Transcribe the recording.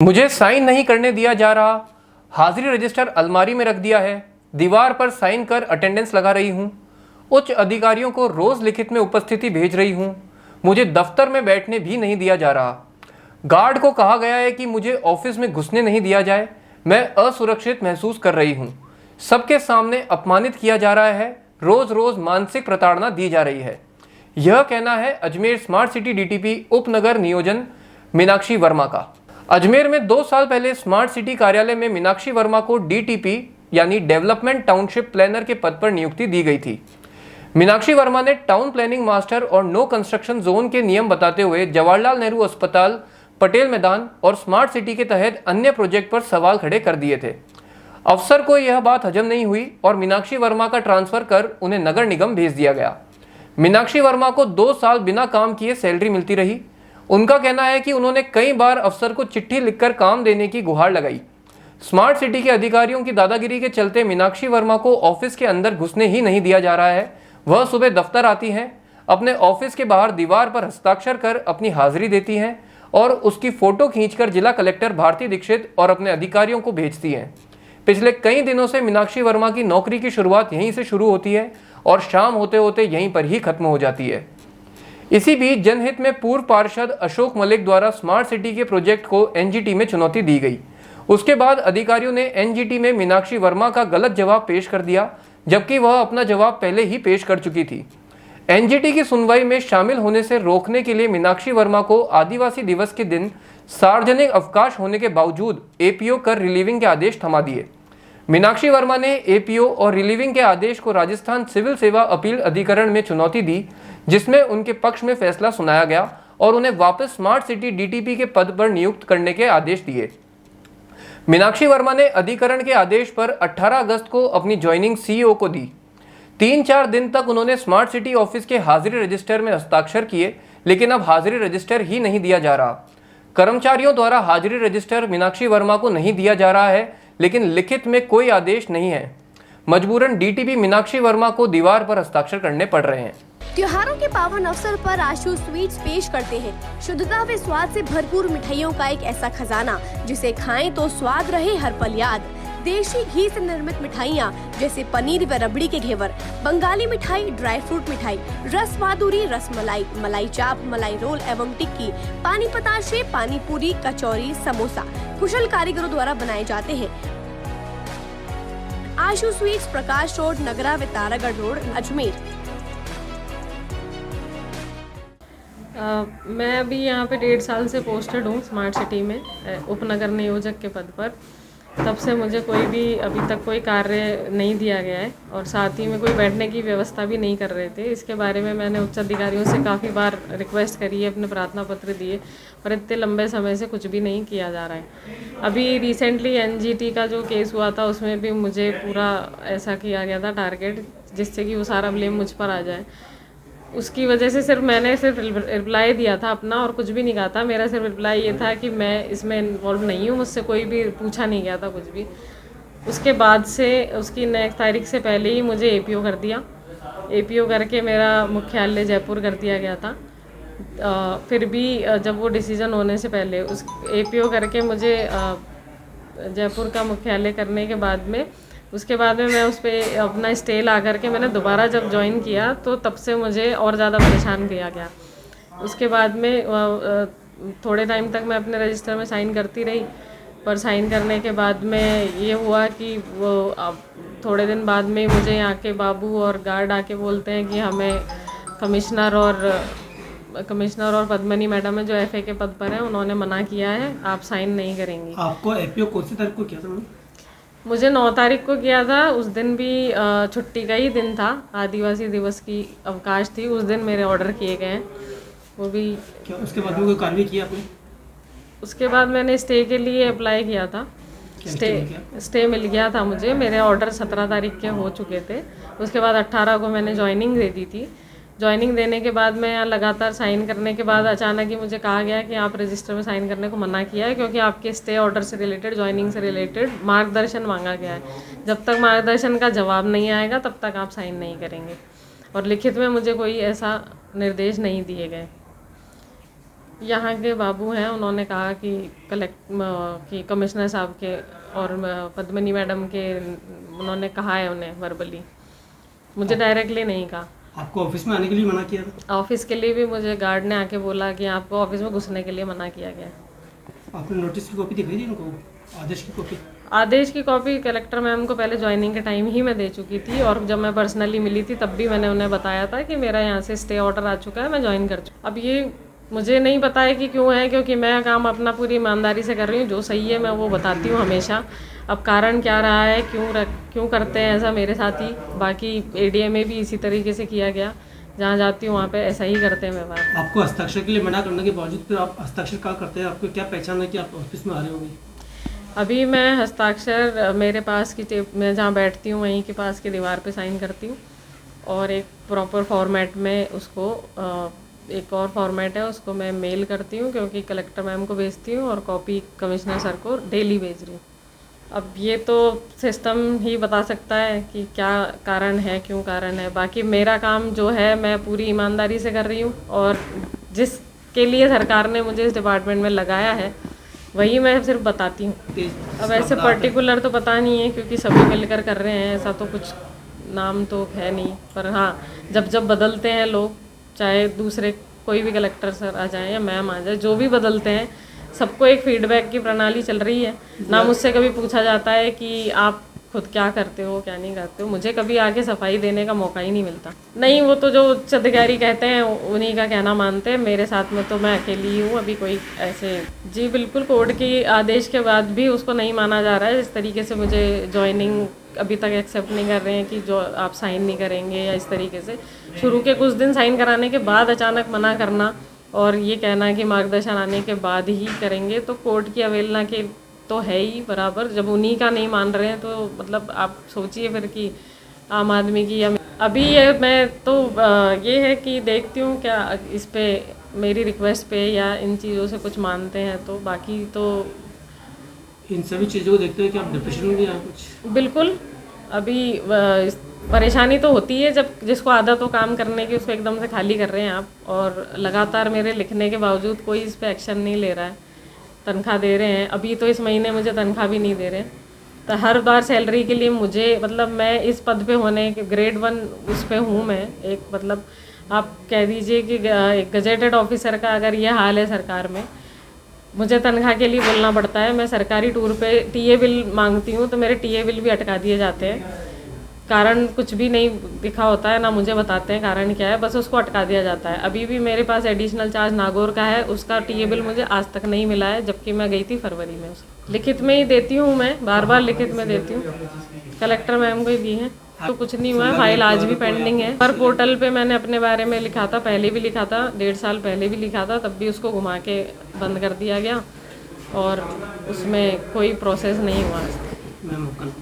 मुझे साइन नहीं करने दिया जा रहा। हाजिरी रजिस्टर अलमारी में रख दिया है। दीवार पर साइन कर अटेंडेंस लगा रही हूँ। उच्च अधिकारियों को रोज लिखित में उपस्थिति भेज रही हूँ। मुझे दफ्तर में बैठने भी नहीं दिया जा रहा। गार्ड को कहा गया है कि मुझे ऑफिस में घुसने नहीं दिया जाए। मैं असुरक्षित महसूस कर रही हूँ। सबके सामने अपमानित किया जा रहा है। रोज रोज मानसिक प्रताड़ना दी जा रही है। यह कहना है अजमेर स्मार्ट सिटी डीटीपी उपनगर नियोजन मीनाक्षी वर्मा का। अजमेर में 2 साल पहले स्मार्ट सिटी कार्यालय में मीनाक्षी वर्मा को डीटीपी यानी डेवलपमेंट टाउनशिप प्लानर के पद पर नियुक्ति दी गई थी। मीनाक्षी वर्मा ने टाउन प्लानिंग मास्टर और नो कंस्ट्रक्शन जोन के नियम बताते हुए जवाहरलाल नेहरू अस्पताल, पटेल मैदान और स्मार्ट सिटी के तहत अन्य प्रोजेक्ट पर सवाल खड़े कर दिए थे। अफसर को यह बात हजम नहीं हुई और मीनाक्षी वर्मा का ट्रांसफर कर उन्हें नगर निगम भेज दिया गया। मीनाक्षी वर्मा को 2 साल बिना काम किए सैलरी मिलती रही। उनका कहना है कि उन्होंने कई बार अफसर को चिट्ठी लिखकर काम देने की गुहार लगाई। स्मार्ट सिटी के अधिकारियों की दादागिरी के चलते मीनाक्षी वर्मा को ऑफिस के अंदर घुसने ही नहीं दिया जा रहा है। वह सुबह दफ्तर आती हैं, अपने ऑफिस के बाहर दीवार पर हस्ताक्षर कर अपनी हाजिरी देती हैं और उसकी फोटो खींचकर जिला कलेक्टर भारती दीक्षित और अपने अधिकारियों को भेजती हैं। पिछले कई दिनों से मीनाक्षी वर्मा की नौकरी की शुरुआत यहीं से शुरू होती है और शाम होते होते यहीं पर ही खत्म हो जाती है। इसी बीच जनहित में पूर्व पार्षद अशोक मलिक द्वारा स्मार्ट सिटी के प्रोजेक्ट को एनजीटी में चुनौती दी गई। उसके बाद अधिकारियों ने एनजीटी में मीनाक्षी वर्मा का गलत जवाब पेश कर दिया, जबकि वह अपना जवाब पहले ही पेश कर चुकी थी। एनजीटी की सुनवाई में शामिल होने से रोकने के लिए मीनाक्षी वर्मा को आदिवासी दिवस के दिन सार्वजनिक अवकाश होने के बावजूद एपीओ कर रिलीविंग के आदेश थमा दिए। मीनाक्षी वर्मा ने एपीओ और रिलीविंग के आदेश को राजस्थान सिविल सेवा अपील अधिकरण में चुनौती दी, जिसमें उनके पक्ष में फैसला सुनाया गया और उन्हें वापस स्मार्ट सिटी डीटीपी के पद पर नियुक्त करने के आदेश दिए। मीनाक्षी वर्मा ने अधिकरण के आदेश पर 18 अगस्त को अपनी ज्वाइनिंग सीईओ को दी। 3-4 दिन तक उन्होंने स्मार्ट सिटी ऑफिस के हाजिरी रजिस्टर में हस्ताक्षर किए, लेकिन अब हाजिरी रजिस्टर ही नहीं दिया जा रहा। कर्मचारियों द्वारा हाजिरी रजिस्टर मीनाक्षी वर्मा को नहीं दिया जा रहा है, लेकिन लिखित में कोई आदेश नहीं है। मजबूरन डीटीपी मीनाक्षी वर्मा को दीवार पर हस्ताक्षर करने पड़ रहे हैं। त्योहारों के पावन अवसर पर आशु स्वीट्स पेश करते हैं शुद्धता व स्वाद से भरपूर मिठाइयों का एक ऐसा खजाना जिसे खाएं तो स्वाद रहे हर पल याद। देशी घी से निर्मित मिठाइयाँ जैसे पनीर व रबड़ी के घेवर, बंगाली मिठाई, ड्राई फ्रूट मिठाई, रस माधुरी, रस मलाई, मलाई चाप, मलाई रोल एवं टिक्की, पानी पताशे, पानी पूरी, कचौरी, समोसा कुशल कारीगरों द्वारा बनाए जाते हैं। आशु स्वीट्स, प्रकाश रोड, नगरा व तारागढ़ रोड, अजमेर। मैं अभी यहाँ पे 1.5 साल से पोस्टेड हूँ स्मार्ट सिटी में उपनगर नियोजक के पद पर। तब से मुझे कोई भी अभी तक कोई कार्य नहीं दिया गया है और साथ ही में कोई बैठने की व्यवस्था भी नहीं कर रहे थे। इसके बारे में मैंने उच्च अधिकारियों से काफ़ी बार रिक्वेस्ट करी है, अपने प्रार्थना पत्र दिए, पर इतने लंबे समय से कुछ भी नहीं किया जा रहा है। अभी रिसेंटली एनजीटी का जो केस हुआ था उसमें भी मुझे पूरा ऐसा किया गया था टारगेट, जिससे कि वो सारा ब्लेम मुझ पर आ जाए। उसकी वजह से मैंने सिर्फ रिप्लाई दिया था अपना और कुछ भी नहीं कहा था। मेरा सिर्फ रिप्लाई ये था कि मैं इसमें इन्वॉल्व नहीं हूँ, मुझसे कोई भी पूछा नहीं गया था कुछ भी। उसके बाद से उसकी नेक्स्ट तारीख से पहले ही मुझे एपीओ कर दिया। एपीओ करके मेरा मुख्यालय जयपुर कर दिया गया था। फिर भी जब वो डिसीज़न होने से पहले उस एपीओ करके मुझे जयपुर का मुख्यालय करने के बाद में उसके बाद में मैं उस पर अपना स्टे ला करके मैंने दोबारा जब ज्वाइन किया तो तब से मुझे और ज़्यादा परेशान किया गया। उसके बाद में थोड़े टाइम तक मैं अपने रजिस्टर में साइन करती रही, पर साइन करने के बाद में ये हुआ कि वो अब थोड़े दिन बाद में मुझे यहाँ के बाबू और गार्ड आके बोलते हैं कि हमें कमिश्नर और पद्मनी मैडम है जो एफए के पद पर हैं, उन्होंने मना किया है, आप साइन नहीं करेंगी। आपको एपीओ कौन सी तारीख को किया था? मुझे 9 तारीख को किया था। उस दिन भी छुट्टी का ही दिन था, आदिवासी दिवस की अवकाश थी। उस दिन मेरे ऑर्डर किए गए हैं, वो भी। क्या उसके बाद में कोई कार्रवाई किया आपने? उसके बाद मैंने स्टे के लिए अप्लाई किया था। स्टे मिल गया था मुझे। मेरे ऑर्डर 17 तारीख के हो चुके थे। उसके बाद 18 को मैंने ज्वाइनिंग दे दी थी। ज्वाइनिंग देने के बाद मैं यहाँ लगातार साइन करने के बाद अचानक ही मुझे कहा गया कि आप रजिस्टर में साइन करने को मना किया है, क्योंकि आपके स्टे ऑर्डर से रिलेटेड, ज्वाइनिंग से रिलेटेड मार्गदर्शन मांगा गया है। जब तक मार्गदर्शन का जवाब नहीं आएगा तब तक आप साइन नहीं करेंगे। और लिखित में मुझे कोई ऐसा निर्देश नहीं दिए गए। यहाँ के बाबू हैं, उन्होंने कहा कि कि कमिश्नर साहब के और पद्मिनी मैडम के उन्होंने कहा है उन्हें वर्बली, मुझे डायरेक्टली नहीं कहा। आपको ऑफिस में आने के लिए मना किया था? ऑफिस के लिए भी मुझे गार्ड ने आके बोला कि आपको ऑफिस में घुसने के लिए मना किया गया है। आपने नोटिस की कॉपी दिखाई थी उनको, आदेश की कॉपी? आदेश की कॉपी कलेक्टर मैम को पहले ज्वाइनिंग के टाइम ही मैं दे चुकी थी, और जब मैं पर्सनली मिली थी तब भी मैंने उन्हें बताया था कि मेरा यहाँ से स्टे ऑर्डर आ चुका है, मैं ज्वाइन कर चुकी। अब ये मुझे नहीं पता है कि क्यों है, क्योंकि मैं काम अपना पूरी ईमानदारी से कर रही हूँ, जो सही है मैं वो बताती हूँ हमेशा। अब कारण क्या रहा है, क्यों करते हैं ऐसा मेरे साथ ही, बाकी एडीए में भी इसी तरीके से किया गया, जहाँ जाती हूँ वहाँ पे ऐसा ही करते हैं व्यवहार। आपको हस्ताक्षर के लिए मना करने के बावजूद फिर आप हस्ताक्षर क्या करते हैं? आपको क्या पहचान है कि आप ऑफिस में आ रहे होंगे? अभी मैं हस्ताक्षर मेरे पास की टेप में जहाँ बैठती हूँ वहीं के पास की दीवार पे साइन करती हूँ, और एक प्रॉपर फॉर्मेट में उसको एक और फॉर्मेट है उसको मैं मेल करती हूँ, क्योंकि कलेक्टर मैम को भेजती हूँ और कॉपी कमिश्नर सर को डेली भेज रही हूँ। अब ये तो सिस्टम ही बता सकता है कि क्या कारण है, क्यों कारण है। बाकी मेरा काम जो है मैं पूरी ईमानदारी से कर रही हूँ, और जिसके लिए सरकार ने मुझे इस डिपार्टमेंट में लगाया है वही मैं सिर्फ बताती हूँ। अब ऐसे पर्टिकुलर तो पता नहीं है, क्योंकि सभी मिलकर कर रहे हैं, ऐसा तो कुछ नाम तो है नहीं। पर हाँ, जब जब बदलते हैं लोग, चाहे दूसरे कोई भी कलेक्टर सर आ जाए या मैम आ जाए, जो भी बदलते हैं, सबको एक फीडबैक की प्रणाली चल रही है ना। मुझसे कभी पूछा जाता है कि आप खुद क्या करते हो, क्या नहीं करते हो। मुझे कभी आके सफाई देने का मौका ही नहीं मिलता। नहीं, वो तो जो उच्च अधिकारी कहते हैं उन्हीं का कहना मानते हैं। मेरे साथ में तो मैं अकेली ही हूँ अभी, कोई ऐसे। जी बिल्कुल, कोर्ट की आदेश के बाद भी उसको नहीं माना जा रहा है। इस तरीके से मुझे ज्वाइनिंग अभी तक एक्सेप्ट नहीं कर रहे हैं कि जो आप साइन नहीं करेंगे, या इस तरीके से शुरू के कुछ दिन साइन कराने के बाद अचानक मना करना और ये कहना कि मार्गदर्शन आने के बाद ही करेंगे, तो कोर्ट की अवहेलना के तो है ही बराबर। जब उन्हीं का नहीं मान रहे हैं तो मतलब आप सोचिए फिर कि आम आदमी की या अभी ये मैं तो ये है कि देखती हूँ क्या इस पे मेरी रिक्वेस्ट पे या इन चीज़ों से कुछ मानते हैं। तो बाकी तो इन सभी चीज़ों को देखते हुए कि आप डिप्रेशन में भी हैं कुछ? बिल्कुल, अभी परेशानी तो होती है जब जिसको आदत हो काम करने की, उसको एकदम से खाली कर रहे हैं आप, और लगातार मेरे लिखने के बावजूद कोई इस पे एक्शन नहीं ले रहा है। तनख्वाह दे रहे हैं, अभी तो इस महीने मुझे तनख्वाह भी नहीं दे रहे। तो हर बार सैलरी के लिए मुझे, मतलब मैं इस पद पे होने के ग्रेड 1 उस पे हूँ मैं, एक मतलब आप कह दीजिए कि एक गजेटेड ऑफिसर का अगर ये हाल है सरकार में, मुझे तनख्वाह के लिए बोलना पड़ता है। मैं सरकारी टूर पे टीए बिल मांगती हूँ तो मेरे टीए बिल भी अटका दिए जाते हैं। कारण कुछ भी नहीं दिखा होता है, ना मुझे बताते हैं कारण क्या है, बस उसको अटका दिया जाता है। अभी भी मेरे पास एडिशनल चार्ज नागौर का है, उसका टीए बिल मुझे आज तक नहीं मिला है, जबकि मैं गई थी फरवरी में। उसको लिखित में ही देती हूँ मैं, बार बार लिखित में देती हूँ, कलेक्टर मैम को ही दी है। तो कुछ नहीं हुआ है, फाइल आज भी पेंडिंग है। हर पोर्टल पे मैंने अपने बारे में लिखा था, पहले भी लिखा था, 1.5 साल पहले भी लिखा था, तब भी उसको घुमा के बंद कर दिया गया और उसमें कोई प्रोसेस नहीं हुआ। मैम